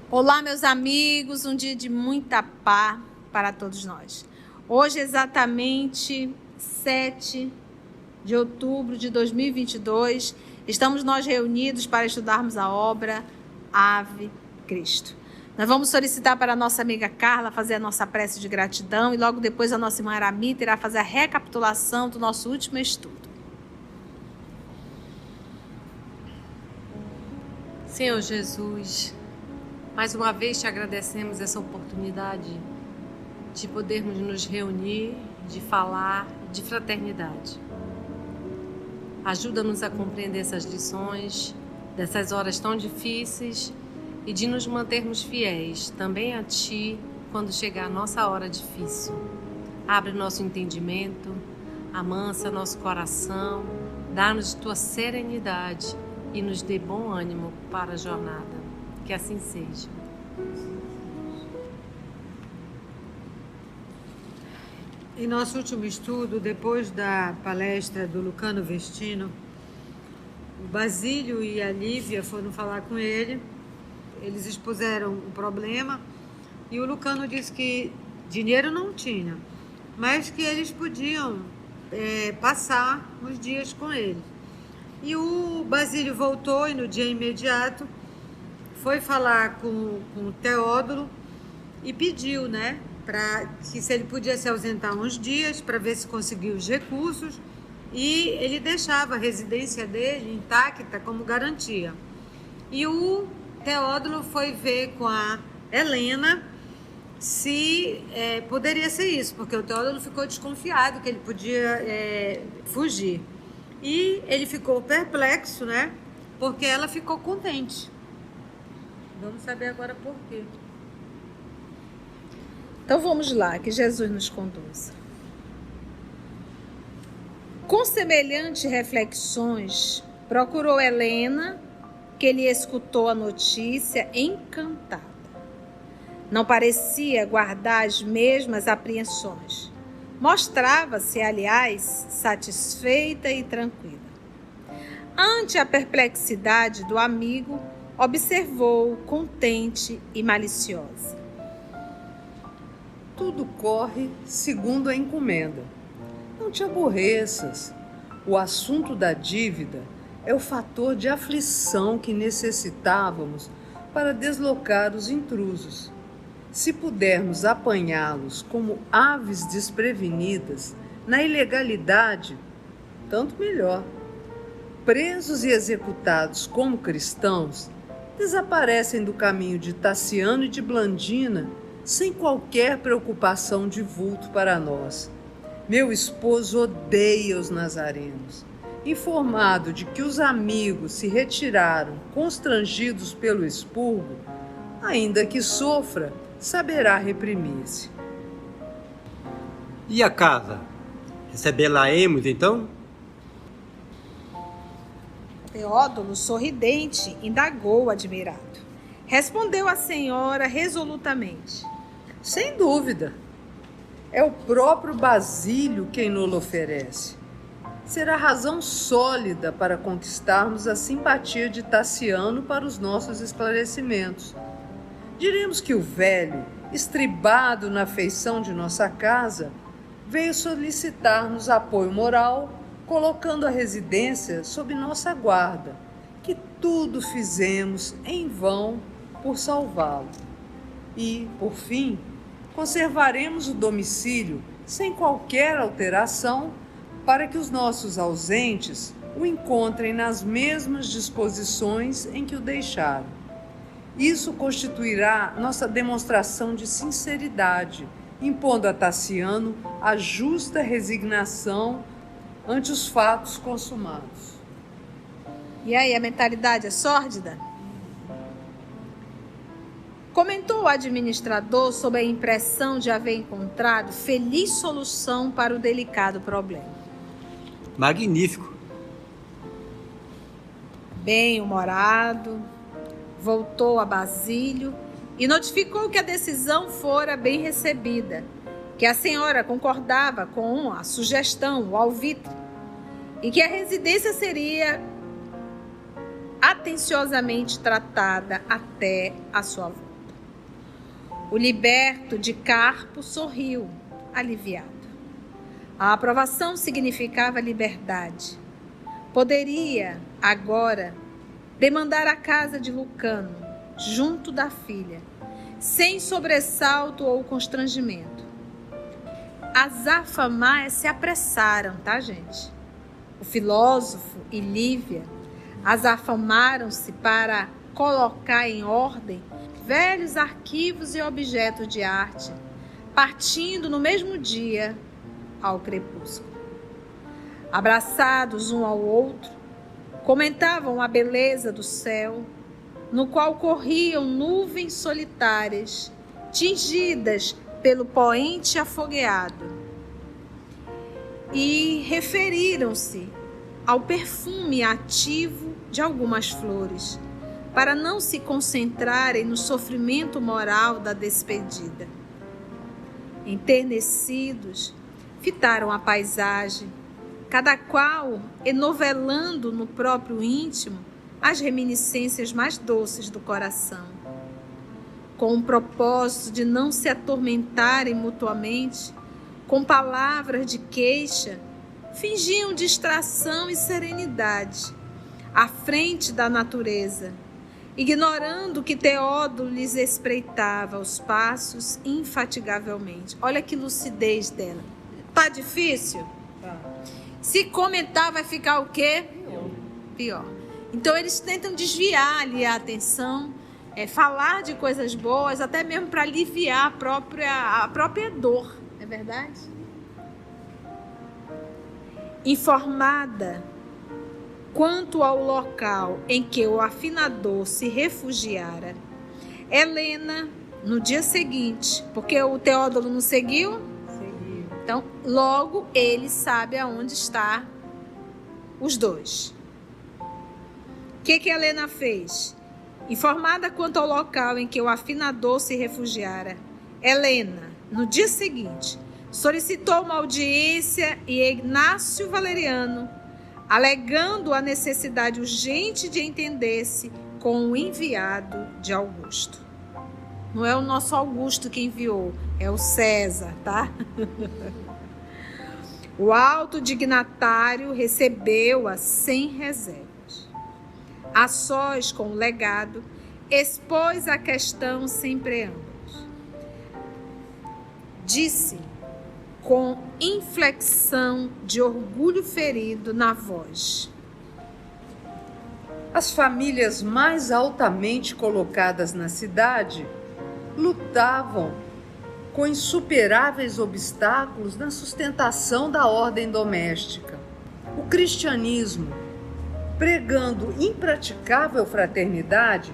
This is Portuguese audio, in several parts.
Olá, meus amigos, um dia de muita paz para todos nós. Hoje, exatamente 7 de outubro de 2022, estamos nós reunidos para estudarmos a obra Ave Cristo. Nós vamos solicitar para a nossa amiga Carla fazer a nossa prece de gratidão e logo depois a nossa irmã Aramita irá fazer a recapitulação do nosso último estudo. Senhor Jesus, mais uma vez te agradecemos essa oportunidade de podermos nos reunir, de falar de fraternidade. Ajuda-nos a compreender essas lições, dessas horas tão difíceis e de nos mantermos fiéis também a Ti quando chegar a nossa hora difícil. Abre nosso entendimento, amansa nosso coração, dá-nos Tua serenidade e nos dê bom ânimo para a jornada. Que assim seja. Em nosso último estudo, depois da palestra do Lucano Vestino, o Basílio e a Lívia foram falar com ele. Eles expuseram o problema e o Lucano disse que dinheiro não tinha, mas que eles podiam passar uns dias com ele. E o Basílio voltou e no dia imediato foi falar com o Teódulo e pediu, que se ele podia se ausentar uns dias para ver se conseguia os recursos e ele deixava a residência dele intacta como garantia. E o Teódulo foi ver com a Helena se poderia ser isso, porque o Teódulo ficou desconfiado que ele podia fugir. E ele ficou perplexo, porque ela ficou contente. Vamos saber agora por quê. Então vamos lá, que Jesus nos conduza. Com semelhantes reflexões, procurou Helena, que lhe escutou a notícia encantada. Não parecia guardar as mesmas apreensões. Mostrava-se, aliás, satisfeita e tranquila. Ante a perplexidade do amigo, observou contente e maliciosa. Tudo corre segundo a encomenda. Não te aborreças. O assunto da dívida é o fator de aflição que necessitávamos para deslocar os intrusos. Se pudermos apanhá-los como aves desprevenidas na ilegalidade, tanto melhor. Presos e executados como cristãos, desaparecem do caminho de Tassiano e de Blandina sem qualquer preocupação de vulto para nós. Meu esposo odeia os nazarenos. Informado de que os amigos se retiraram constrangidos pelo expurgo, ainda que sofra, saberá reprimir-se. E a casa? Recebê-la-emos, então? Teódulo, sorridente, indagou admirado. Respondeu a senhora resolutamente. Sem dúvida. É o próprio Basílio quem nos oferece. Será razão sólida para conquistarmos a simpatia de Tassiano para os nossos esclarecimentos. Diremos que o velho, estribado na feição de nossa casa, veio solicitar-nos apoio moral, colocando a residência sob nossa guarda, que tudo fizemos em vão por salvá-lo. E, por fim, conservaremos o domicílio sem qualquer alteração para que os nossos ausentes o encontrem nas mesmas disposições em que o deixaram. Isso constituirá nossa demonstração de sinceridade, impondo a Tassiano a justa resignação ante os fatos consumados. E aí, a mentalidade é sórdida? Comentou o administrador sob a impressão de haver encontrado feliz solução para o delicado problema. Magnífico. Bem-humorado, voltou a Basílio e notificou que a decisão fora bem recebida, que a senhora concordava com a sugestão, o alvitre, e que a residência seria atenciosamente tratada até a sua volta. O liberto de Carpo sorriu, aliviado. A aprovação significava liberdade. Poderia, agora, demandar a casa de Lucano, junto da filha, sem sobressalto ou constrangimento. As afamais se apressaram, tá, gente? O filósofo e Lívia as afamaram-se para colocar em ordem velhos arquivos e objetos de arte, partindo no mesmo dia ao crepúsculo. Abraçados um ao outro, comentavam a beleza do céu, no qual corriam nuvens solitárias, tingidas pelo poente afogueado, e referiram-se ao perfume ativo de algumas flores, para não se concentrarem no sofrimento moral da despedida. Enternecidos, fitaram a paisagem, cada qual enovelando no próprio íntimo as reminiscências mais doces do coração. Com o propósito de não se atormentarem mutuamente, com palavras de queixa, fingiam distração e serenidade, à frente da natureza, ignorando que Teódulo lhes espreitava os passos infatigavelmente. Olha que lucidez dela. Tá difícil? Tá. Se comentar, vai ficar o quê? Pior. Então, eles tentam desviar ali a atenção, falar de coisas boas, até mesmo para aliviar a própria dor. É verdade? Informada quanto ao local em que o afinador se refugiara, Helena, no dia seguinte, porque o Teódulo não seguiu? Seguiu. Então, logo ele sabe aonde está os dois. O que Helena fez? Informada quanto ao local em que o afinador se refugiara, Helena, no dia seguinte, solicitou uma audiência e Ignácio Valeriano, alegando a necessidade urgente de entender-se com o enviado de Augusto. Não é o nosso Augusto que enviou, é o César, tá? O alto dignatário recebeu-a sem reservas. A sós com o legado, expôs a questão sem preâmbulos. Disse, com inflexão de orgulho ferido na voz: as famílias mais altamente colocadas na cidade lutavam com insuperáveis obstáculos na sustentação da ordem doméstica. O cristianismo, pregando impraticável fraternidade,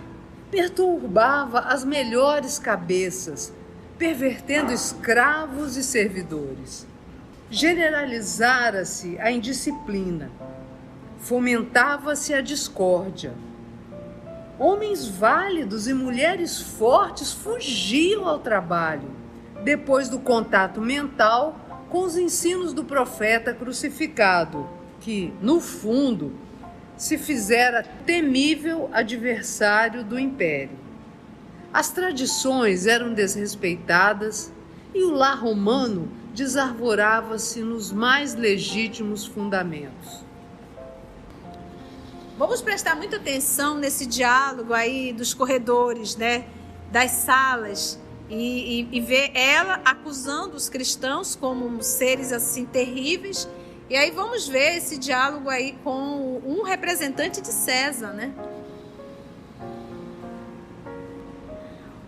perturbava as melhores cabeças, pervertendo escravos e servidores. Generalizara-se a indisciplina, fomentava-se a discórdia. Homens válidos e mulheres fortes fugiam ao trabalho, depois do contato mental com os ensinos do profeta crucificado, que, no fundo, se fizera temível adversário do império. As tradições eram desrespeitadas e o lar romano desarvorava-se nos mais legítimos fundamentos. Vamos prestar muita atenção nesse diálogo aí dos corredores, né? Das salas, e ver ela acusando os cristãos como seres assim terríveis. E aí vamos ver esse diálogo aí com um representante de César, né?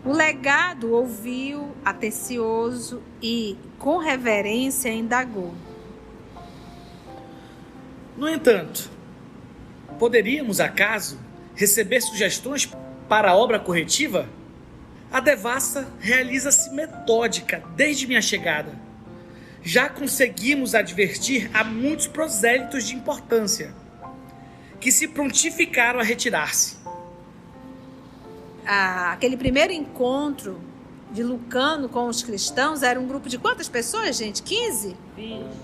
O legado ouviu, atencioso e com reverência indagou: no entanto, poderíamos, acaso, receber sugestões para a obra corretiva? A devassa realiza-se metódica desde minha chegada. Já conseguimos advertir a muitos prosélitos de importância, que se prontificaram a retirar-se. Aquele primeiro encontro de Lucano com os cristãos era um grupo de quantas pessoas, gente? 15?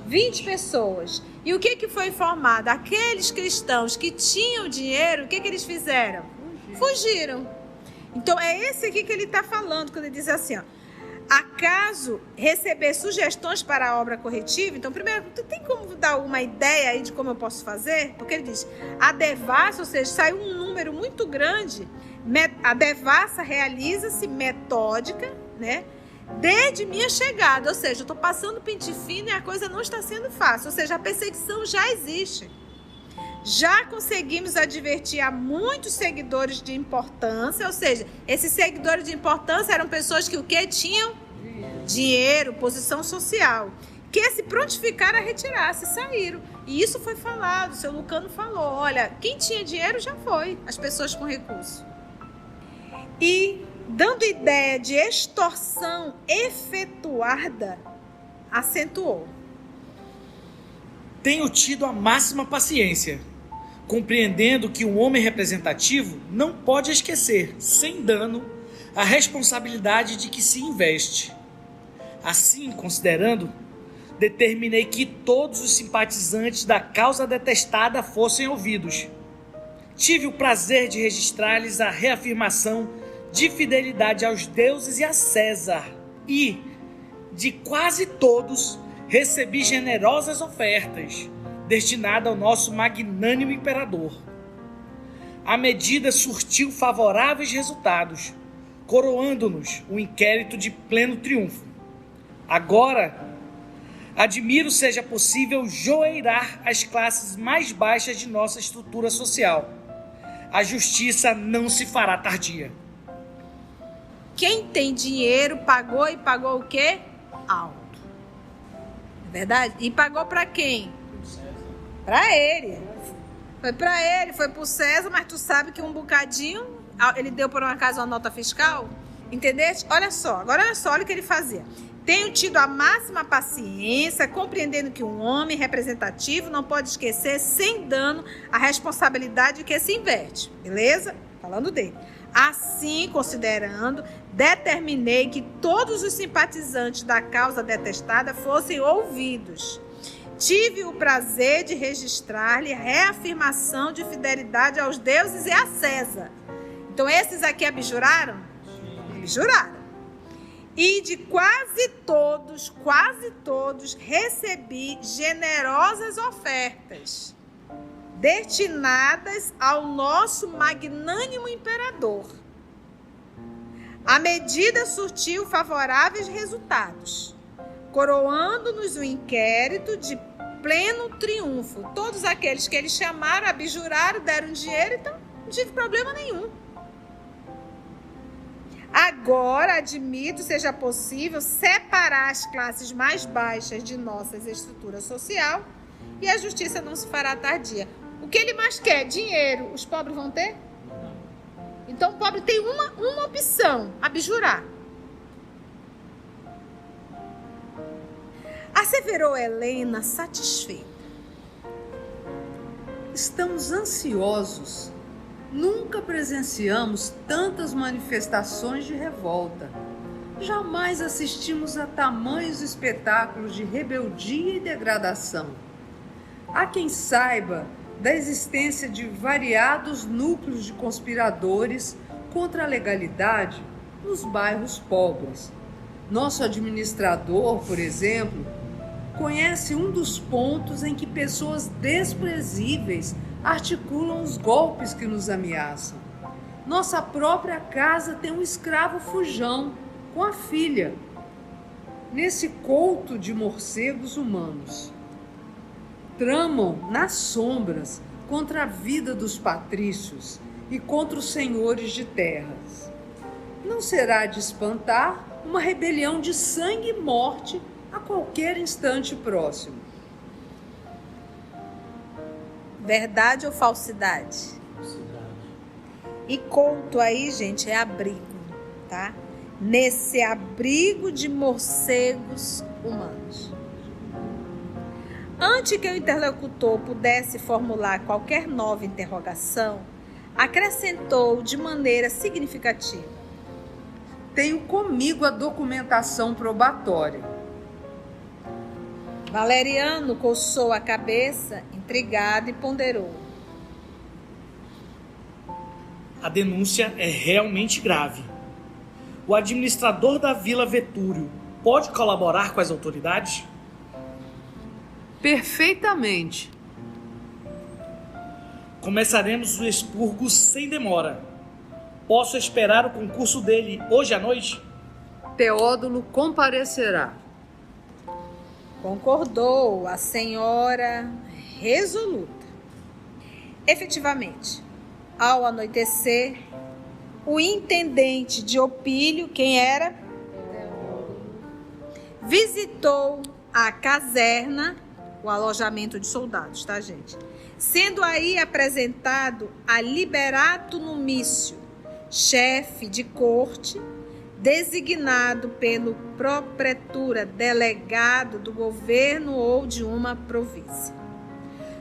20 pessoas. E o que foi informado? Aqueles cristãos que tinham dinheiro, o que eles fizeram? Fugiram. Então, é esse aqui que ele está falando, quando ele diz assim, ó. Acaso receber sugestões para a obra corretiva? Então, primeiro, tu tem como dar uma ideia aí de como eu posso fazer? Porque ele diz, a devassa, ou seja, saiu um número muito grande. A devassa realiza-se metódica, né? Desde minha chegada, ou seja, eu estou passando pente fino e a coisa não está sendo fácil. Ou seja, a perseguição já existe. Já conseguimos advertir a muitos seguidores de importância, ou seja, esses seguidores de importância eram pessoas que o quê? Tinham dinheiro, posição social, que se prontificaram a retirar-se, saíram. E isso foi falado, o seu Lucano falou, olha, quem tinha dinheiro já foi, as pessoas com recurso. E dando ideia de extorsão efetuada, acentuou. Tenho tido a máxima paciência, compreendendo que um homem representativo não pode esquecer, sem dano, a responsabilidade de que se investe. Assim, considerando, determinei que todos os simpatizantes da causa detestada fossem ouvidos. Tive o prazer de registrar-lhes a reafirmação de fidelidade aos deuses e a César, e, de quase todos, recebi generosas ofertas, destinadas ao nosso magnânimo imperador. A medida surtiu favoráveis resultados, coroando-nos o inquérito de pleno triunfo. Agora, admiro seja possível joeirar as classes mais baixas de nossa estrutura social. A justiça não se fará tardia. Quem tem dinheiro pagou e pagou o quê? Alto. É verdade? E pagou para quem? Para ele. Foi para ele, foi pro César, mas tu sabe que um bocadinho ele deu por um acaso uma nota fiscal? Entendeste? Olha só, agora olha só, olha o que ele fazia. Tenho tido a máxima paciência, compreendendo que um homem representativo não pode esquecer sem dano a responsabilidade que se investe. Beleza? Falando dele. Assim, considerando, determinei que todos os simpatizantes da causa detestada fossem ouvidos. Tive o prazer de registrar-lhe reafirmação de fidelidade aos deuses e a César. Então, esses aqui abjuraram? Abjuraram. E de quase todos, recebi generosas ofertas, destinadas ao nosso magnânimo imperador. A medida surtiu favoráveis resultados, coroando-nos o inquérito de pleno triunfo. Todos aqueles que eles chamaram, abjuraram, deram dinheiro, então não tive problema nenhum. Agora, admito, seja possível separar as classes mais baixas de nossa estrutura social e a justiça não se fará tardia. O que ele mais quer? Dinheiro. Os pobres vão ter? Então, o pobre tem uma opção, abjurar. Asseverou Helena satisfeita. Estamos ansiosos. Nunca presenciamos tantas manifestações de revolta. Jamais assistimos a tamanhos espetáculos de rebeldia e degradação. Há quem saiba da existência de variados núcleos de conspiradores contra a legalidade nos bairros pobres. Nosso administrador, por exemplo, conhece um dos pontos em que pessoas desprezíveis articulam os golpes que nos ameaçam. Nossa própria casa tem um escravo fujão com a filha, nesse couto de morcegos humanos. Tramam nas sombras contra a vida dos patrícios e contra os senhores de terras. Não será de espantar uma rebelião de sangue e morte a qualquer instante próximo. Verdade ou falsidade? Falsidade. E couto aí, gente, é abrigo, tá? Nesse abrigo de morcegos humanos. Antes que o interlocutor pudesse formular qualquer nova interrogação, acrescentou de maneira significativa. Tenho comigo a documentação probatória. Valeriano coçou a cabeça, intrigado, e ponderou. A denúncia é realmente grave. O administrador da Vila Vetúrio pode colaborar com as autoridades? Perfeitamente. Começaremos o expurgo sem demora. Posso esperar o concurso dele hoje à noite? Teódulo comparecerá. Concordou a senhora resoluta. Efetivamente, ao anoitecer, o intendente de Opílio, quem era? Visitou a caserna, o alojamento de soldados, tá, gente? Sendo aí apresentado a Liberato Numício, chefe de corte, designado pelo propretura, delegado do governo ou de uma província,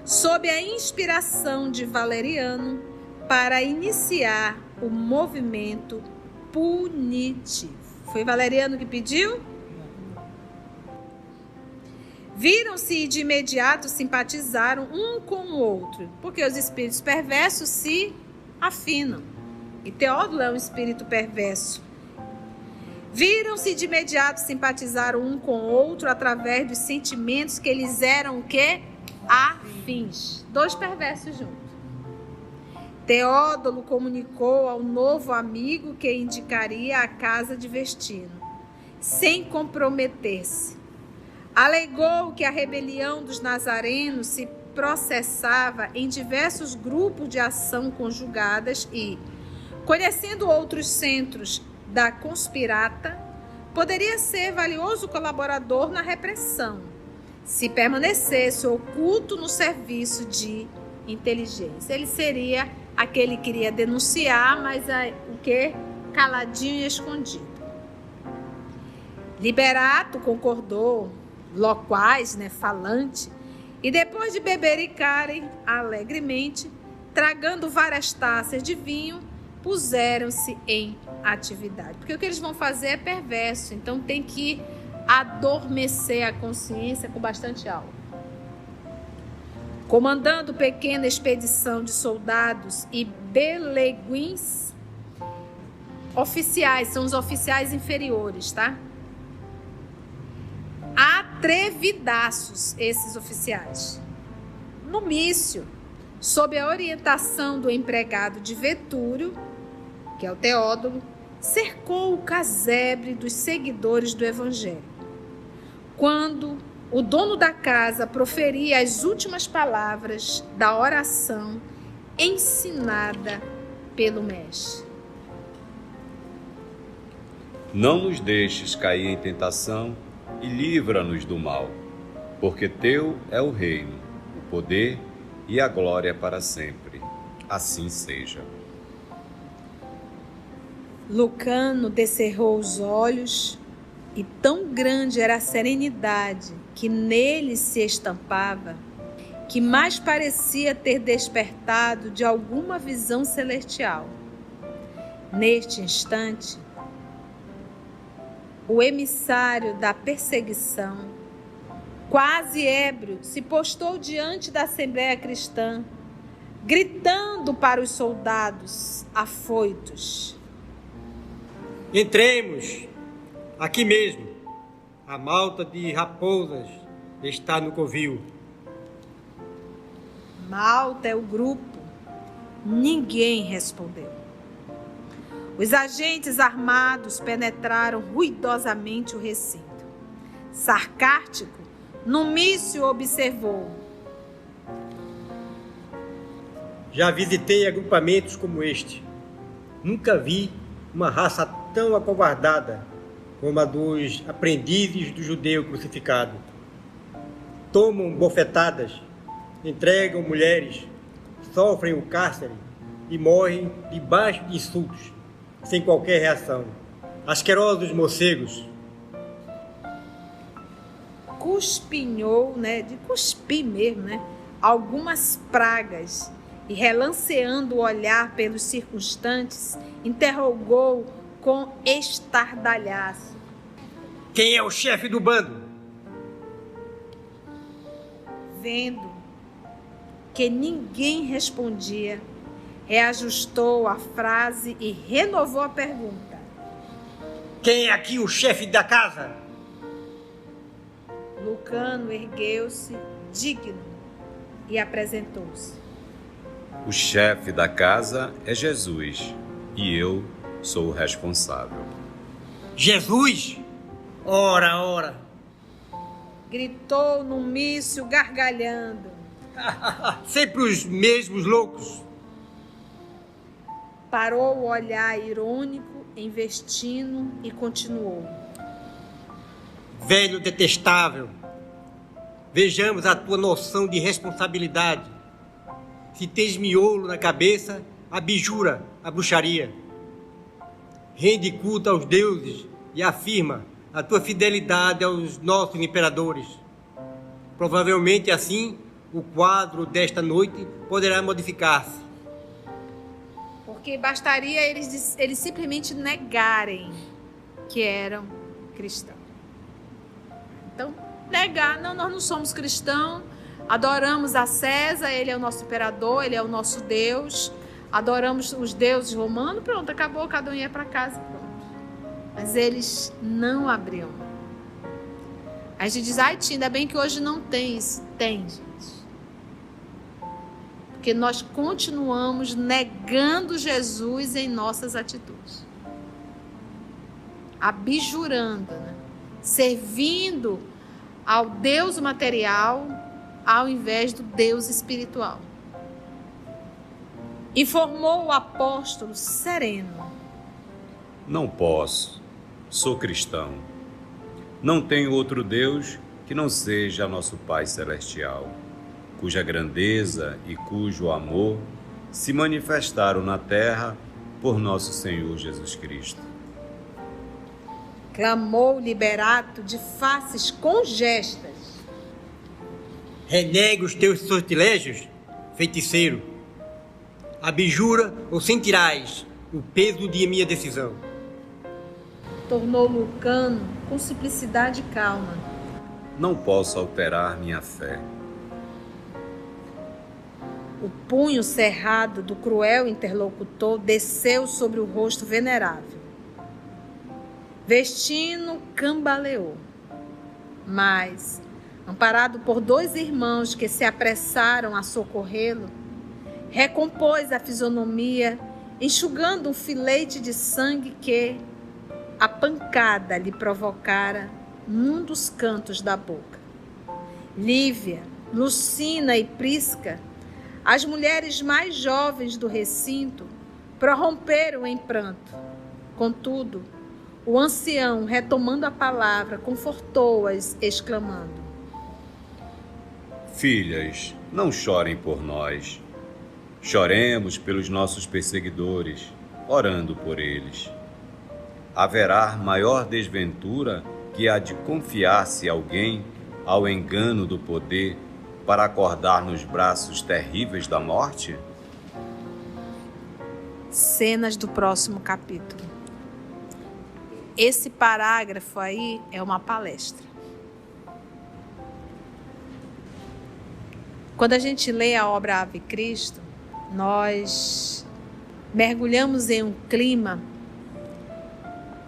sob a inspiração de Valeriano, para iniciar o movimento punitivo. Foi Valeriano que pediu? Viram-se e de imediato simpatizaram um com o outro, porque os espíritos perversos se afinam. E Teódulo é um espírito perverso. Viram-se de imediato simpatizaram um com o outro através dos sentimentos que eles eram o quê? Afins. Dois perversos juntos. Teódulo comunicou ao novo amigo que indicaria a casa de Vestino, sem comprometer-se. Alegou que a rebelião dos nazarenos se processava em diversos grupos de ação conjugadas e, conhecendo outros centros da conspirata, poderia ser valioso colaborador na repressão, se permanecesse oculto no serviço de inteligência. Ele seria aquele que iria denunciar, mas o que? Caladinho e escondido. Liberato concordou, loquaz, falante, e depois de bebericarem alegremente, tragando várias taças de vinho, puseram-se em atividade. Porque o que eles vão fazer é perverso, então tem que adormecer a consciência com bastante álcool. Comandando pequena expedição de soldados e beleguins, oficiais, são os oficiais inferiores, tá? Atrevidaços, esses oficiais. Numício, sob a orientação do empregado de Vetúrio, que é o Teódulo, cercou o casebre dos seguidores do Evangelho. Quando o dono da casa proferia as últimas palavras da oração ensinada pelo mestre. Não nos deixes cair em tentação e livra-nos do mal, porque teu é o reino, o poder e a glória para sempre. Assim seja. Lucano descerrou os olhos e tão grande era a serenidade que nele se estampava, que mais parecia ter despertado de alguma visão celestial. Neste instante, o emissário da perseguição, quase ébrio, se postou diante da Assembleia Cristã, gritando para os soldados afoitos: Entremos, aqui mesmo. A malta de raposas está no covil. Malta é o grupo. Ninguém respondeu. Os agentes armados penetraram ruidosamente o recinto. Sarcástico, Numício observou: Já visitei agrupamentos como este. Nunca vi uma raça tão acovardada como a dos aprendizes do judeu crucificado. Tomam bofetadas, entregam mulheres, sofrem o cárcere e morrem debaixo de insultos, sem qualquer reação. Asquerosos morcegos. Cuspinhou, de cuspir mesmo, algumas pragas, e relanceando o olhar pelos circunstantes, interrogou com estardalhaço: Quem é o chefe do bando? Vendo que ninguém respondia, reajustou a frase e renovou a pergunta. Quem é aqui o chefe da casa? Lucano ergueu-se, digno, e apresentou-se. O chefe da casa é Jesus e eu sou o responsável. Jesus? Ora, ora. Gritou no mício, gargalhando. Sempre os mesmos loucos. Parou o olhar irônico em Vestino e continuou. Velho detestável, vejamos a tua noção de responsabilidade. Se tens miolo na cabeça, abjura a bruxaria. Rende culto aos deuses e afirma a tua fidelidade aos nossos imperadores. Provavelmente assim, o quadro desta noite poderá modificar-se. Porque bastaria eles simplesmente negarem que eram cristãos. Então, negar, não, nós não somos cristãos, adoramos a César, ele é o nosso imperador, ele é o nosso Deus, adoramos os deuses romanos, pronto, acabou, cada um ia para casa, pronto. Mas eles não abriam. A gente diz, ai tia, ainda bem que hoje não tem isso. Tem, gente. Porque nós continuamos negando Jesus em nossas atitudes. Abjurando, né? Servindo ao Deus material ao invés do Deus espiritual. Informou o apóstolo sereno. Não posso. Sou cristão. Não tenho outro Deus que não seja nosso Pai Celestial, cuja grandeza e cujo amor se manifestaram na terra por nosso Senhor Jesus Cristo. Clamou o Liberato de faces congestas. Renega os teus sortilégios, feiticeiro. Abjura ou sentirás o peso de minha decisão. Tornou Lucano com simplicidade e calma. Não posso alterar minha fé. O punho cerrado do cruel interlocutor desceu sobre o rosto venerável. Vestino cambaleou, mas, amparado por 2 irmãos que se apressaram a socorrê-lo, recompôs a fisionomia, enxugando um filete de sangue que a pancada lhe provocara num dos cantos da boca. Lívia, Lucina e Prisca, as mulheres mais jovens do recinto, prorromperam em pranto. Contudo, o ancião, retomando a palavra, confortou-as, exclamando: Filhas, não chorem por nós. Choremos pelos nossos perseguidores, orando por eles. Haverá maior desventura que a de confiar-se alguém ao engano do poder para acordar nos braços terríveis da morte? Cenas do próximo capítulo. Esse parágrafo aí é uma palestra. Quando a gente lê a obra Ave Cristo, nós mergulhamos em um clima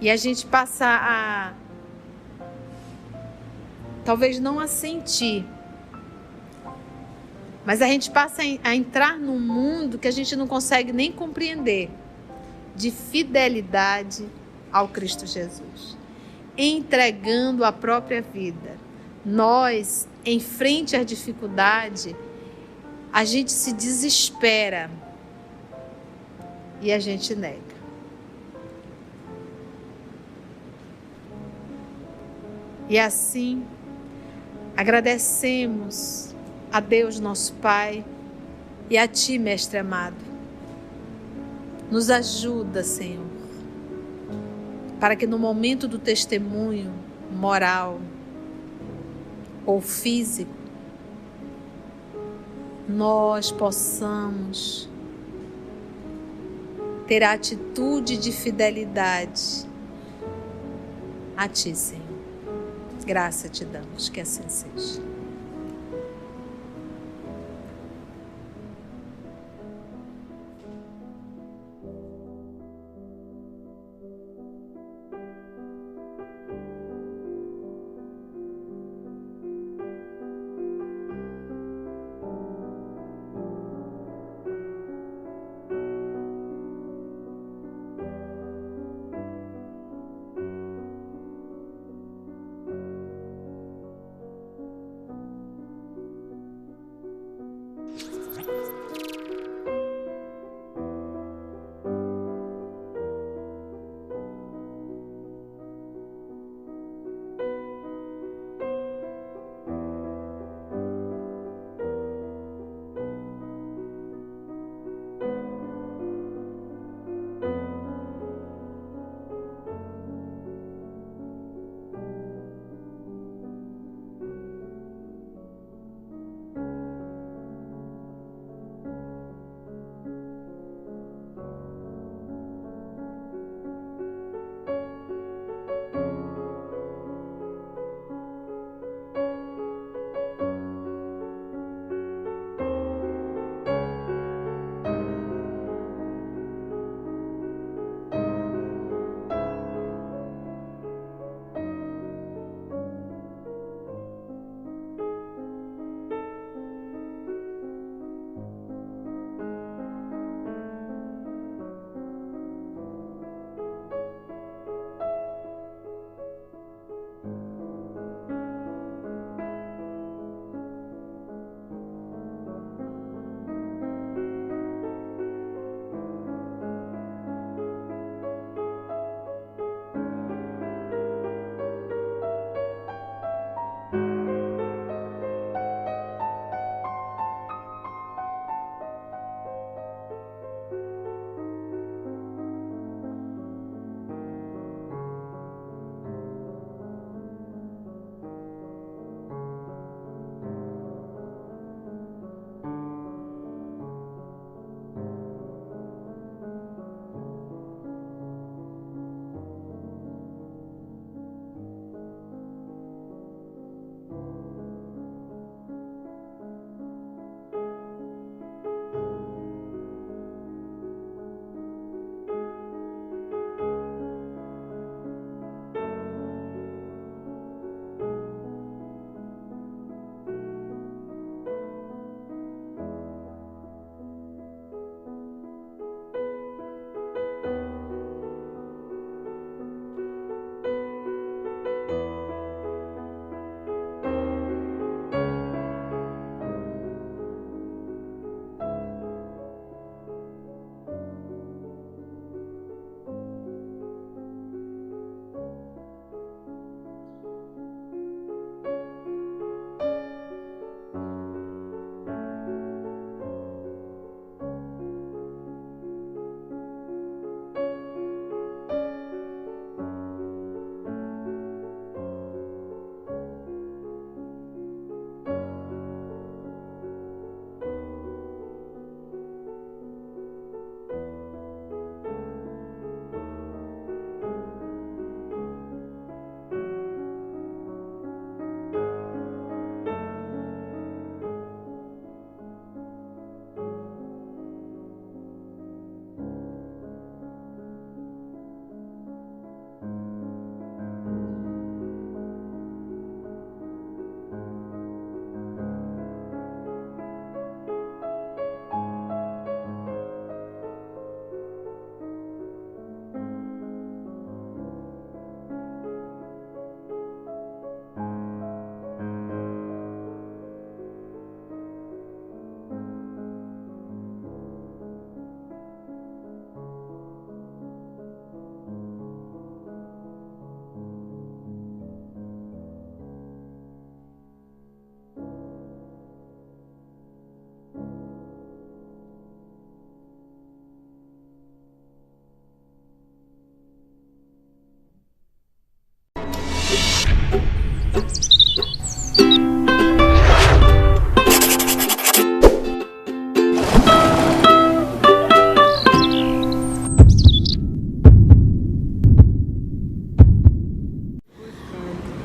e a gente passa a, talvez não a sentir, mas a gente passa a entrar num mundo que a gente não consegue nem compreender, de fidelidade ao Cristo Jesus, entregando a própria vida. Nós, em frente à dificuldade, a gente se desespera e a gente nega. E assim, agradecemos a Deus nosso Pai e a Ti, Mestre amado. Nos ajuda, Senhor, para que no momento do testemunho moral ou físico, nós possamos ter a atitude de fidelidade a Ti, Senhor. Graça te damos, que assim seja.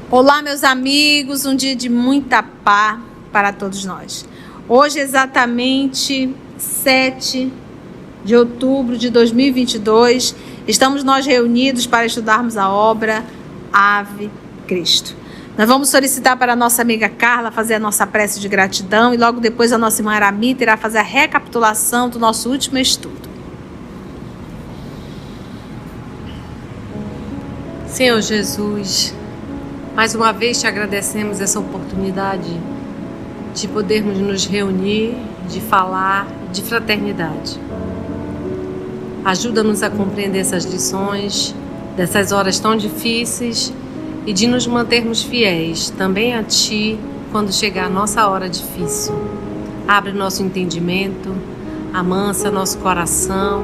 Olá, meus amigos, um dia de muita paz para todos nós. Hoje, exatamente 7 de outubro de 2022, estamos nós reunidos para estudarmos a obra Ave Cristo. Nós vamos solicitar para a nossa amiga Carla fazer a nossa prece de gratidão e logo depois a nossa irmã Aramita irá fazer a recapitulação do nosso último estudo. Senhor Jesus, mais uma vez te agradecemos essa oportunidade de podermos nos reunir, de falar de fraternidade. Ajuda-nos a compreender essas lições, dessas horas tão difíceis e de nos mantermos fiéis também a Ti quando chegar a nossa hora difícil. Abre nosso entendimento, amansa nosso coração,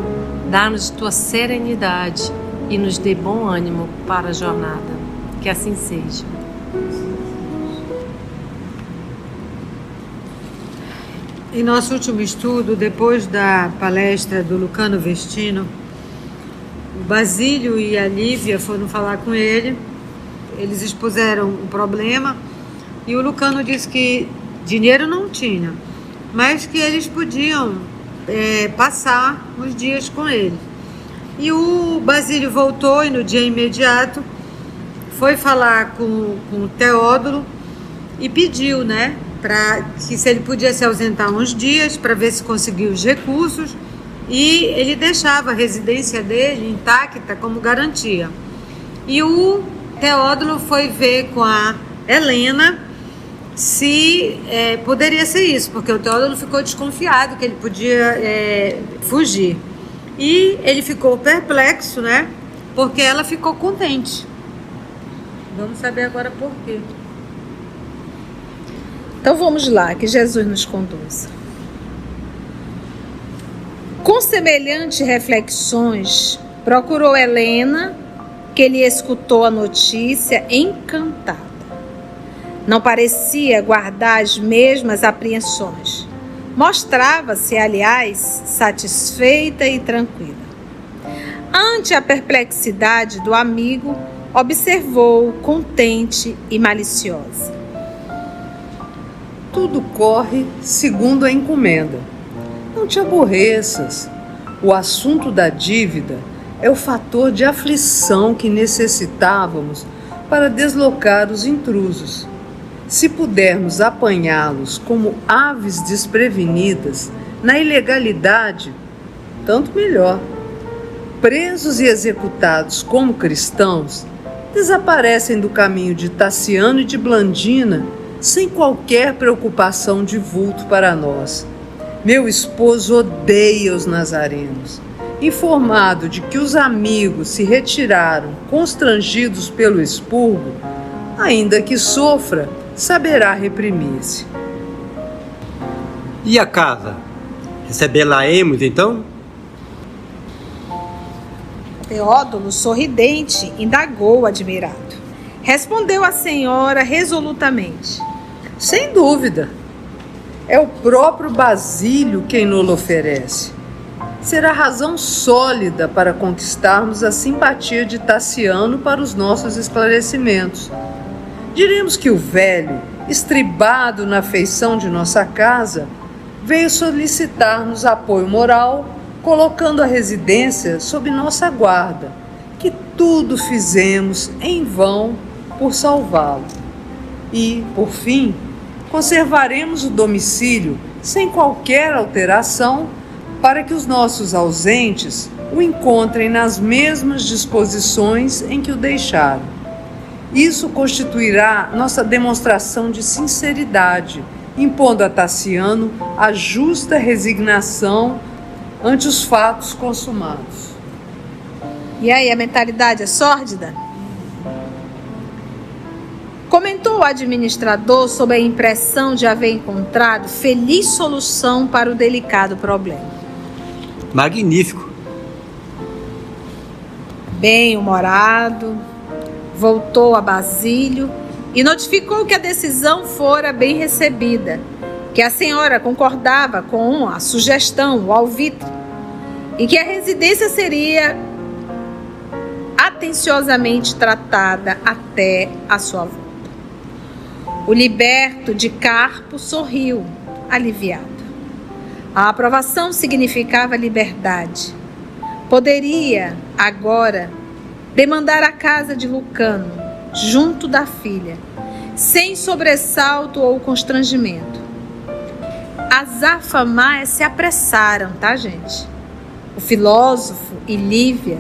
dá-nos Tua serenidade e nos dê bom ânimo para a jornada. Que assim seja. Em nosso último estudo, depois da palestra do Lucano Vestino, o Basílio e a Lívia foram falar com ele. Eles expuseram o problema e o Lucano disse que dinheiro não tinha, mas que eles podiam passar os dias com ele. E o Basílio voltou e no dia imediato foi falar com o Teódulo e pediu, que se ele podia se ausentar uns dias para ver se conseguia os recursos e ele deixava a residência dele intacta como garantia. E o Teódulo foi ver com a Helena se poderia ser isso, porque o Teódulo ficou desconfiado que ele podia fugir. E ele ficou perplexo, porque ela ficou contente. Vamos saber agora por quê. Então vamos lá, que Jesus nos conduza. Com semelhantes reflexões, procurou Helena, que lhe escutou a notícia encantada. Não parecia guardar as mesmas apreensões. Mostrava-se, aliás, satisfeita e tranquila. Ante a perplexidade do amigo, observou contente e maliciosa. Tudo corre segundo a encomenda. Não te aborreças. O assunto da dívida é o fator de aflição que necessitávamos para deslocar os intrusos. Se pudermos apanhá-los como aves desprevenidas na ilegalidade, tanto melhor. Presos e executados como cristãos, desaparecem do caminho de Tassiano e de Blandina sem qualquer preocupação de vulto para nós. Meu esposo odeia os nazarenos. Informado de que os amigos se retiraram constrangidos pelo expurgo, ainda que sofra, saberá reprimir-se. E a casa? Recebê-la-emos, então? Teódulo, sorridente, indagou admirado. Respondeu a senhora resolutamente. Sem dúvida. É o próprio Basílio quem nos oferece. Será razão sólida para conquistarmos a simpatia de Tassiano para os nossos esclarecimentos. Diremos que o velho, estribado na feição de nossa casa, veio solicitar-nos apoio moral, colocando a residência sob nossa guarda, que tudo fizemos em vão por salvá-lo. E, por fim, conservaremos o domicílio sem qualquer alteração para que os nossos ausentes o encontrem nas mesmas disposições em que o deixaram. Isso constituirá nossa demonstração de sinceridade, impondo a Tassiano a justa resignação ante os fatos consumados. E aí, a mentalidade é sórdida? Comentou o administrador sob a impressão de haver encontrado feliz solução para o delicado problema. Magnífico. Bem-humorado, voltou a Basílio e notificou que a decisão fora bem recebida, que a senhora concordava com a sugestão, o alvitre, e que a residência seria atenciosamente tratada até a sua volta. O liberto de Carpo sorriu, aliviado. A aprovação significava liberdade. Poderia, agora, demandar a casa de Lucano, junto da filha, sem sobressalto ou constrangimento. As afamais se apressaram, tá, gente? O filósofo e Lívia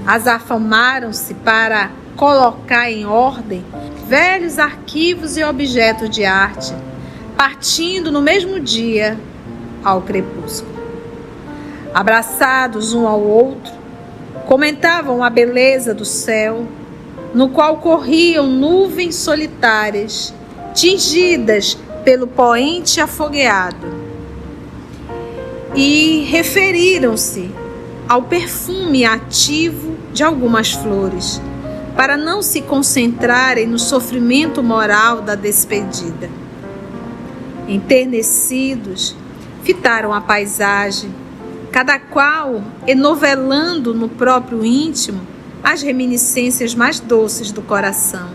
as afamaram-se para colocar em ordem velhos arquivos e objetos de arte, partindo no mesmo dia ao crepúsculo. Abraçados um ao outro, comentavam a beleza do céu, no qual corriam nuvens solitárias, tingidas pelo poente afogueado, e referiram-se ao perfume ativo de algumas flores, para não se concentrarem no sofrimento moral da despedida. Enternecidos, fitaram a paisagem, cada qual enovelando no próprio íntimo as reminiscências mais doces do coração.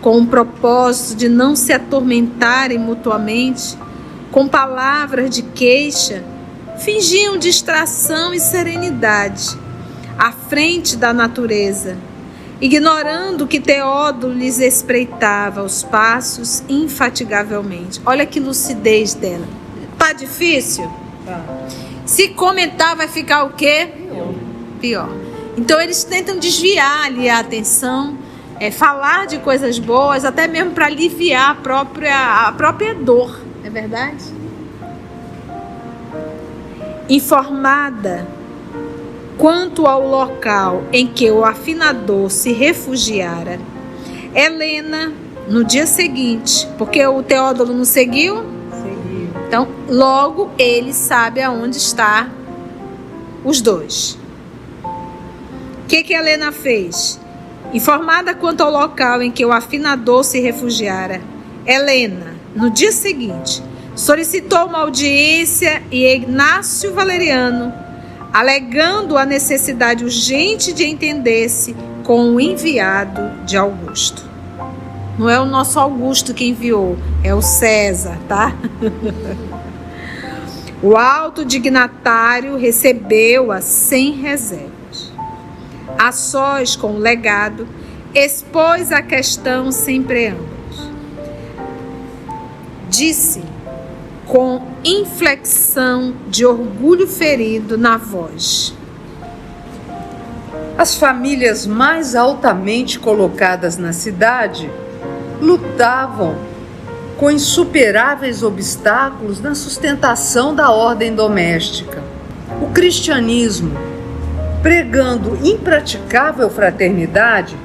Com o propósito de não se atormentarem mutuamente, com palavras de queixa, fingiam distração e serenidade à frente da natureza, ignorando que Teódulo lhes espreitava os passos infatigavelmente. Olha que lucidez dela. Tá difícil? Tá. Se comentar, vai ficar o quê? Pior. Então eles tentam desviar ali a atenção, falar de coisas boas, até mesmo para aliviar a própria dor. É verdade? Informada quanto ao local em que o afinador se refugiara, Helena, no dia seguinte, porque o Teódulo não seguiu? Seguiu. Então, logo ele sabe aonde está os dois. O que Helena fez? Informada quanto ao local em que o afinador se refugiara, Helena, no dia seguinte, solicitou uma audiência e Ignácio Valeriano, alegando a necessidade urgente de entender-se com o enviado de Augusto. Não é o nosso Augusto que enviou, é o César, tá? O alto dignatário recebeu-a sem reservas. A sós com o legado, expôs a questão sem preâmbulos. Disse, com inflexão de orgulho ferido na voz: As famílias mais altamente colocadas na cidade lutavam com insuperáveis obstáculos na sustentação da ordem doméstica. O cristianismo, pregando impraticável fraternidade,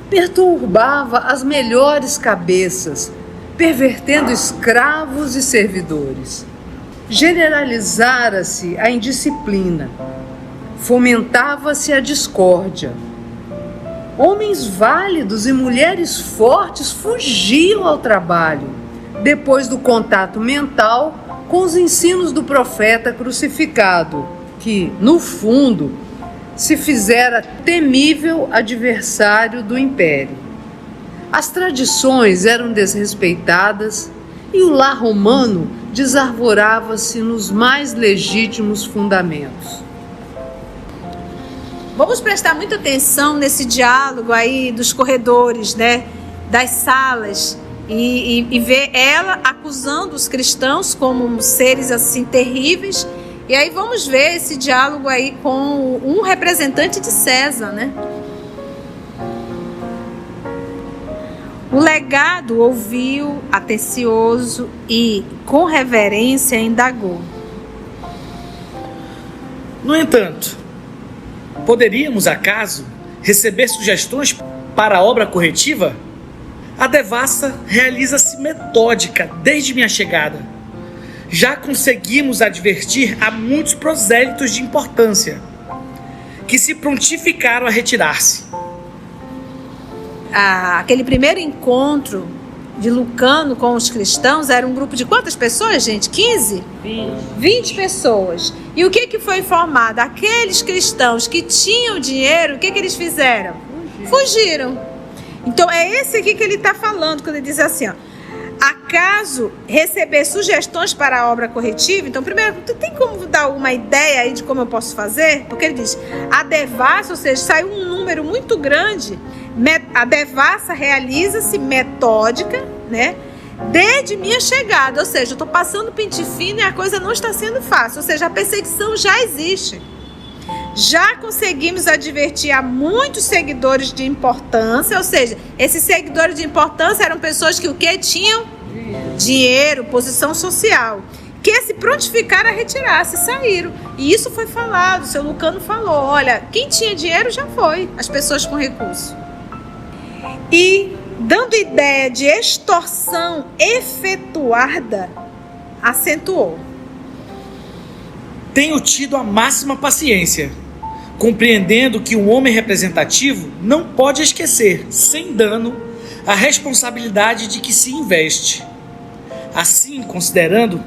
perturbava as melhores cabeças, pervertendo escravos e servidores. Generalizara-se a indisciplina, fomentava-se a discórdia. Homens válidos e mulheres fortes fugiam ao trabalho, depois do contato mental com os ensinos do profeta crucificado, que, no fundo, se fizera temível adversário do império. As tradições eram desrespeitadas e o lar romano desarvorava-se nos mais legítimos fundamentos. Vamos prestar muita atenção nesse diálogo aí dos corredores, né? Das salas, e ver ela acusando os cristãos como seres assim terríveis. E aí vamos ver esse diálogo aí com um representante de César, né? O legado ouviu, atencioso e com reverência indagou: No entanto, poderíamos, acaso, receber sugestões para a obra corretiva? A devassa realiza-se metódica desde minha chegada. Já conseguimos advertir a muitos prosélitos de importância, que se prontificaram a retirar-se. aquele primeiro encontro de Lucano com os cristãos era um grupo de quantas pessoas, gente? 15? 20 pessoas. E o que foi informado? Aqueles cristãos que tinham dinheiro, o que eles fizeram? Fugiram. Então é esse aqui que ele está falando, quando ele diz assim, ó, acaso receber sugestões para a obra corretiva? Então, primeiro, tu tem como dar uma ideia aí de como eu posso fazer? Porque ele diz, a devassa, ou seja, saiu um número muito grande. A devassa realiza-se metódica, né? Desde minha chegada, ou seja, eu estou passando pente fino e a coisa não está sendo fácil, ou seja, a perseguição já existe. Já conseguimos advertir a muitos seguidores de importância, ou seja, esses seguidores de importância eram pessoas que o quê? Tinham dinheiro, posição social, que se prontificaram a retirar-se, saíram. E isso foi falado, o seu Lucano falou, olha, quem tinha dinheiro já foi, as pessoas com recurso. E dando ideia de extorsão efetuada, acentuou. Tenho tido a máxima paciência, compreendendo que um homem representativo não pode esquecer, sem dano, a responsabilidade de que se investe. Assim, considerando,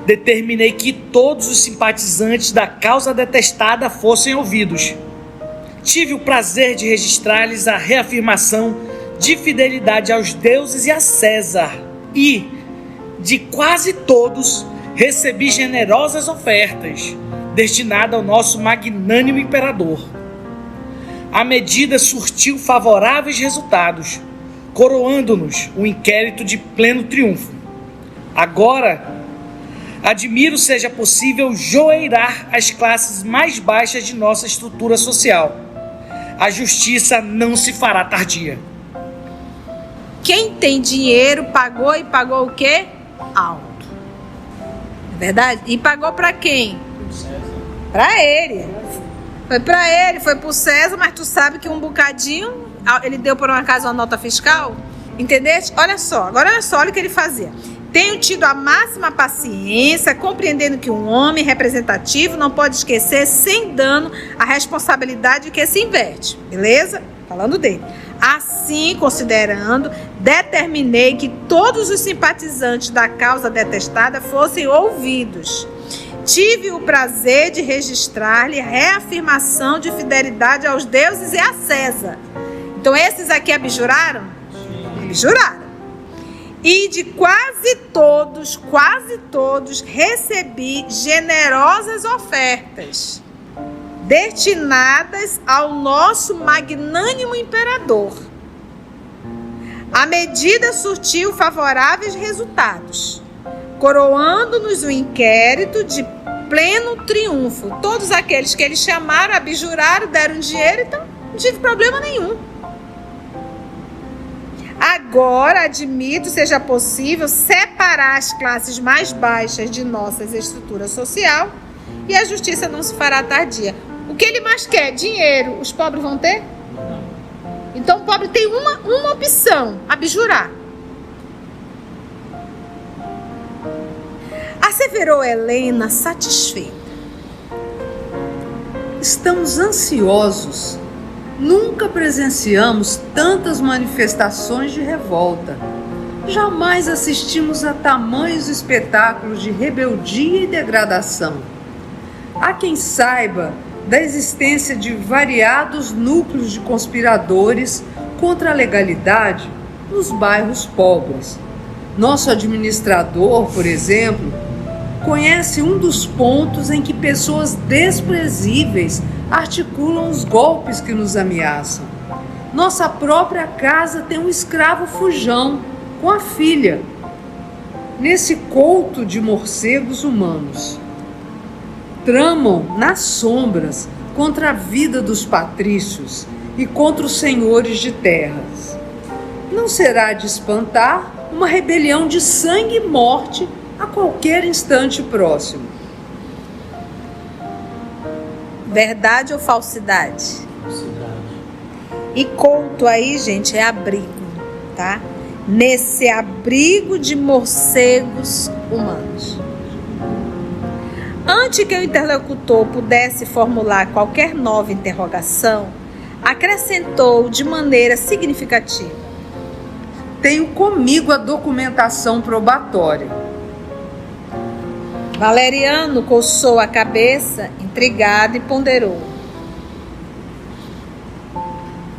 determinei que todos os simpatizantes da causa detestada fossem ouvidos. Tive o prazer de registrar-lhes a reafirmação de fidelidade aos deuses e a César, e, de quase todos, recebi generosas ofertas, destinadas ao nosso magnânimo imperador. A medida surtiu favoráveis resultados, coroando-nos o inquérito de pleno triunfo. Agora, admiro seja possível joeirar as classes mais baixas de nossa estrutura social. A justiça não se fará tardia. Quem tem dinheiro pagou e pagou o quê? Alto. É verdade? E pagou para quem? Para ele. Foi para ele, foi pro César, mas tu sabe que um bocadinho ele deu por um acaso uma nota fiscal? Entendeste? Olha só, olha o que ele fazia. Tenho tido a máxima paciência, compreendendo que um homem representativo não pode esquecer sem dano a responsabilidade que se investe. Beleza? Falando dele. Assim, considerando, determinei que todos os simpatizantes da causa detestada fossem ouvidos. Tive o prazer de registrar-lhe reafirmação de fidelidade aos deuses e a César. Então, esses aqui abjuraram? Abjuraram. E de quase todos, recebi generosas ofertas, destinadas ao nosso magnânimo imperador. A medida surtiu favoráveis resultados, coroando-nos o inquérito de pleno triunfo. Todos aqueles que eles chamaram, abjuraram, deram dinheiro, então não tive problema nenhum. Agora, admito, seja possível separar as classes mais baixas de nossa estrutura social e a justiça não se fará tardia. O que ele mais quer? Dinheiro. Os pobres vão ter? Então o pobre tem uma opção, abjurar. Asseverou Helena satisfeita. Estamos ansiosos. Nunca presenciamos tantas manifestações de revolta. Jamais assistimos a tamanhos espetáculos de rebeldia e degradação. Há quem saiba da existência de variados núcleos de conspiradores contra a legalidade nos bairros pobres. Nosso administrador, por exemplo, conhece um dos pontos em que pessoas desprezíveis articulam os golpes que nos ameaçam. Nossa própria casa tem um escravo fujão com a filha, nesse couto de morcegos humanos. Tramam nas sombras contra a vida dos patrícios e contra os senhores de terras. Não será de espantar uma rebelião de sangue e morte a qualquer instante próximo. Verdade ou falsidade? Falsidade. E couto aí, gente, é abrigo, tá? Nesse abrigo de morcegos humanos. Antes que o interlocutor pudesse formular qualquer nova interrogação, acrescentou de maneira significativa: Tenho comigo a documentação probatória. Valeriano coçou a cabeça, intrigado, e ponderou.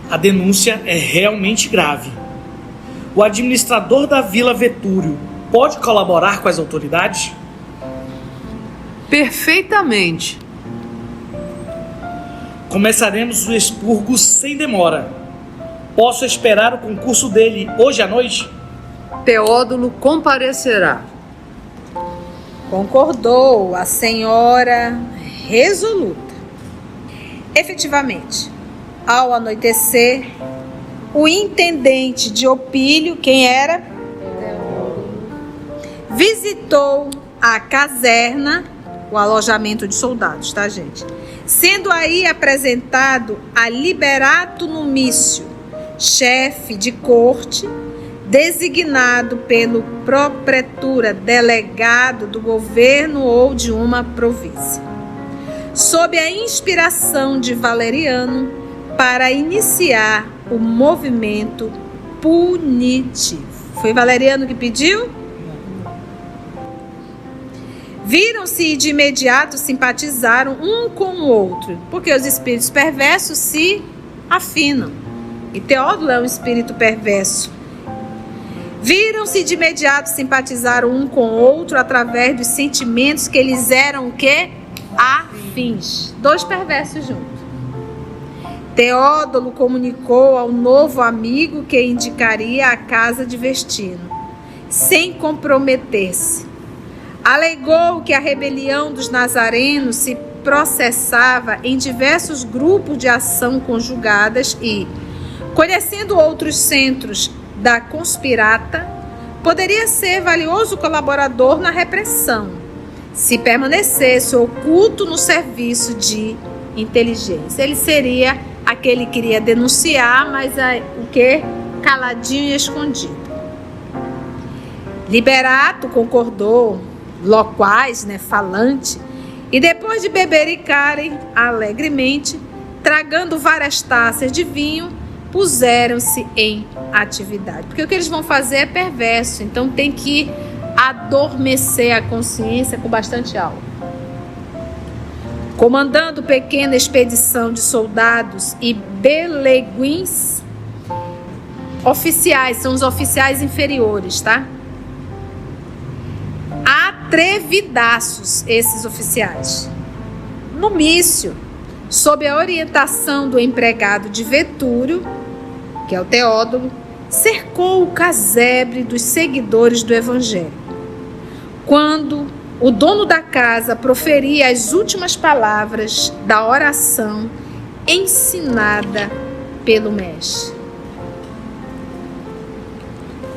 A denúncia é realmente grave. O administrador da Vila Vetúrio pode colaborar com as autoridades? Perfeitamente. Começaremos o expurgo sem demora. Posso esperar o concurso dele hoje à noite? Teódulo comparecerá. Concordou a senhora resoluta. Efetivamente, ao anoitecer, o intendente de Opílio, quem era? Visitou a caserna, o alojamento de soldados, tá, gente? Sendo aí apresentado a Liberato Numício, chefe de corte, designado pelo propretura, delegado do governo ou de uma província, sob a inspiração de Valeriano, para iniciar o movimento punitivo. Foi Valeriano que pediu? Viram-se e de imediato simpatizaram um com o outro, porque os espíritos perversos se afinam. E Teódulo é um espírito perverso. Viram-se de imediato simpatizaram um com o outro através dos sentimentos que eles eram o quê? Afins. Dois perversos juntos. Teódulo comunicou ao novo amigo que indicaria a casa de Vestino, sem comprometer-se. Alegou que a rebelião dos nazarenos se processava em diversos grupos de ação conjugadas e, conhecendo outros centros da conspirata, poderia ser valioso colaborador na repressão, se permanecesse oculto no serviço de inteligência. Ele seria aquele que iria denunciar, mas o que? Caladinho e escondido. Liberato concordou, loquaz, falante, e depois de bebericarem alegremente, tragando várias taças de vinho, puseram-se em atividade. Porque o que eles vão fazer é perverso, então tem que adormecer a consciência com bastante álcool. Comandando pequena expedição de soldados e beleguins, oficiais, são os oficiais inferiores, tá? Atrevidaços esses oficiais. Numício, sob a orientação do empregado de Vetúrio, que é o Teódulo, cercou o casebre dos seguidores do Evangelho. Quando o dono da casa proferia as últimas palavras da oração ensinada pelo mestre.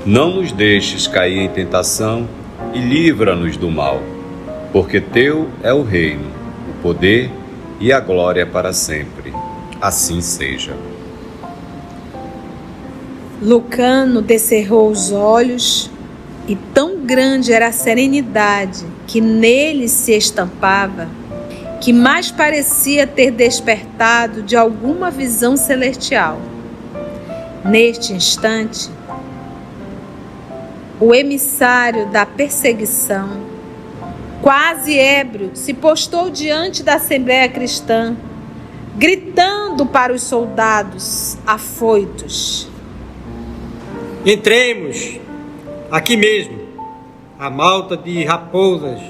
Não nos deixes cair em tentação e livra-nos do mal, porque teu é o reino, o poder e a glória para sempre. Assim seja. Lucano descerrou os olhos, e tão grande era a serenidade que nele se estampava, que mais parecia ter despertado de alguma visão celestial. Neste instante, o emissário da perseguição, quase ébrio, se postou diante da Assembleia Cristã, gritando para os soldados afoitos: Entremos, aqui mesmo. A malta de raposas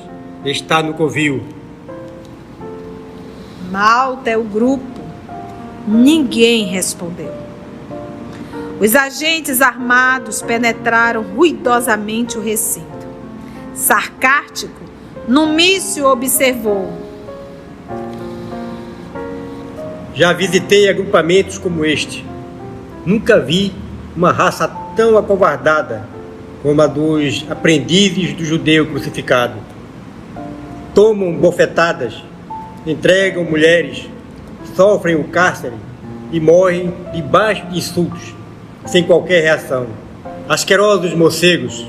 está no covil. Malta é o grupo. Ninguém respondeu. Os agentes armados penetraram ruidosamente o recinto. Sarcástico, Numício observou: Já visitei agrupamentos como este. Nunca vi uma raça tão acovardada como a dos aprendizes do judeu crucificado. Tomam bofetadas, entregam mulheres, sofrem o cárcere e morrem debaixo de insultos, sem qualquer reação. Asquerosos morcegos.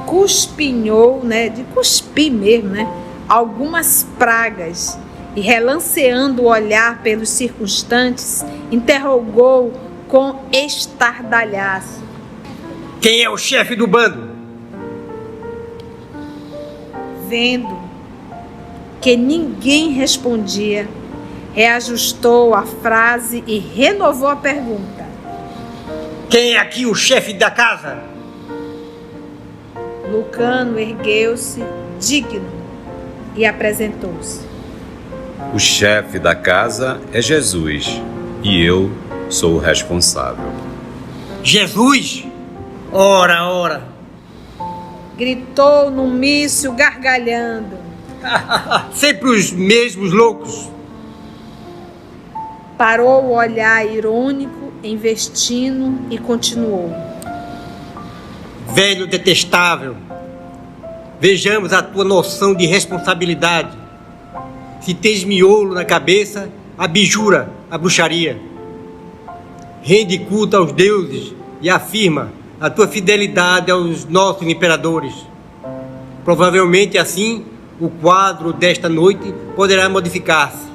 Cuspinhou, de cuspir mesmo, algumas pragas, e, relanceando o olhar pelos circunstantes, interrogou com estardalhaço: Quem é o chefe do bando? Vendo que ninguém respondia, reajustou a frase e renovou a pergunta: Quem é aqui o chefe da casa? Lucano ergueu-se, digno, e apresentou-se. O chefe da casa é Jesus e eu sou o responsável. Jesus? Ora, ora! Gritou Numício, gargalhando. Sempre os mesmos loucos. Parou o olhar irônico em Vestino e continuou: Velho detestável, vejamos a tua noção de responsabilidade. Se tens miolo na cabeça, abjura a bruxaria. Rende culto aos deuses e afirma a tua fidelidade aos nossos imperadores. Provavelmente assim, o quadro desta noite poderá modificar-se.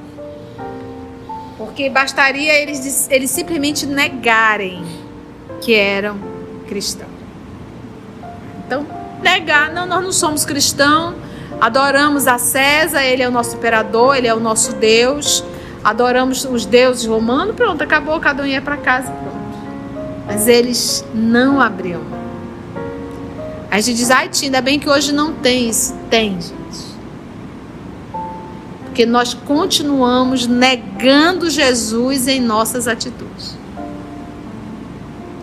Porque bastaria eles simplesmente negarem que eram cristãos. Então, negar: não, nós não somos cristãos, adoramos a César, ele é o nosso imperador, ele é o nosso Deus, adoramos os deuses romanos, pronto, acabou, cada um ia para casa, pronto. Mas eles não abriam. A gente diz: ai, tia, ainda bem que hoje não tem isso. Tem, gente. Porque nós continuamos negando Jesus em nossas atitudes.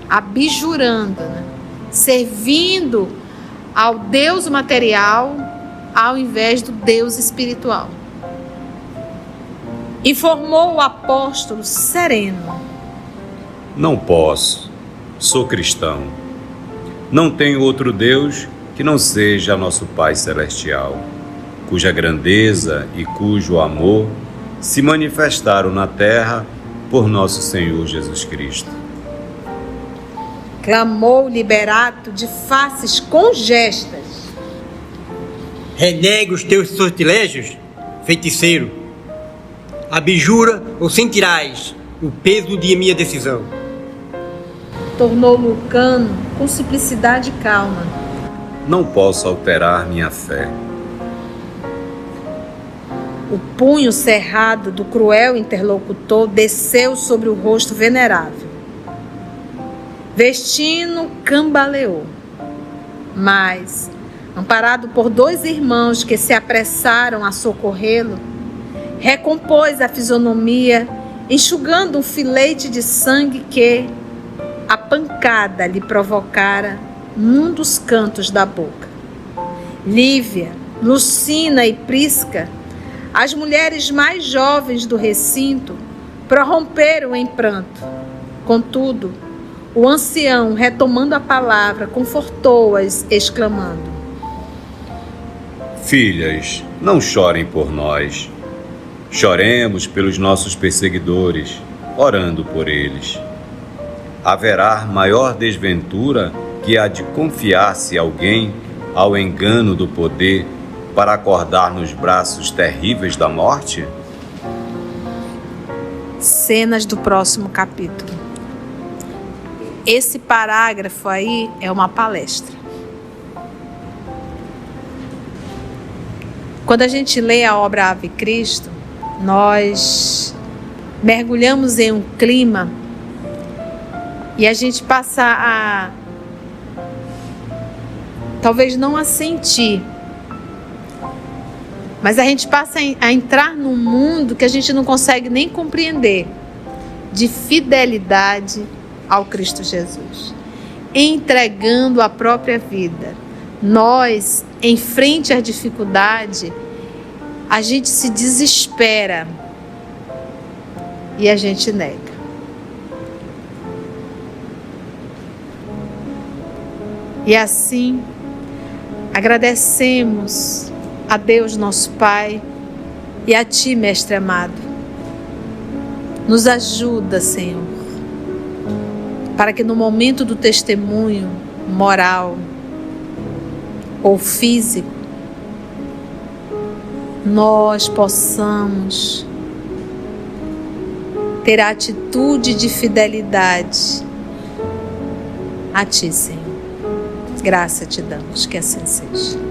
Abjurando, né? Servindo ao Deus material ao invés do Deus espiritual. Informou o apóstolo sereno: Não posso, sou cristão. Não tenho outro Deus que não seja nosso Pai Celestial, cuja grandeza e cujo amor se manifestaram na terra por nosso Senhor Jesus Cristo. Clamou o Liberato de faces congestas. Renega os teus sortilégios, feiticeiro. Abjura ou sentirás o peso de minha decisão. Tornou Lucano com simplicidade e calma: Não posso alterar minha fé. O punho cerrado do cruel interlocutor desceu sobre o rosto venerável. Vestino cambaleou, mas, amparado por 2 irmãos que se apressaram a socorrê-lo, recompôs a fisionomia, enxugando um filete de sangue que a pancada lhe provocara num dos cantos da boca. Lívia, Lucina e Prisca, as mulheres mais jovens do recinto, prorromperam em pranto. Contudo, o ancião, retomando a palavra, confortou-as, exclamando: Filhas, não chorem por nós. Choremos pelos nossos perseguidores, orando por eles. Haverá maior desventura que a de confiar-se alguém ao engano do poder para acordar nos braços terríveis da morte? Cenas do próximo capítulo. Esse parágrafo aí é uma palestra. Quando a gente lê a obra Ave Cristo, nós mergulhamos em um clima e a gente passa a, talvez não a sentir, mas a gente passa a entrar num mundo que a gente não consegue nem compreender, de fidelidade ao Cristo Jesus, entregando a própria vida. Nós, em frente à dificuldade, a gente se desespera e a gente nega. E assim, agradecemos a Deus nosso Pai e a Ti, Mestre amado. Nos ajuda, Senhor, para que no momento do testemunho moral ou físico, nós possamos ter a atitude de fidelidade a Ti, Senhor. Graça te damos, que assim seja.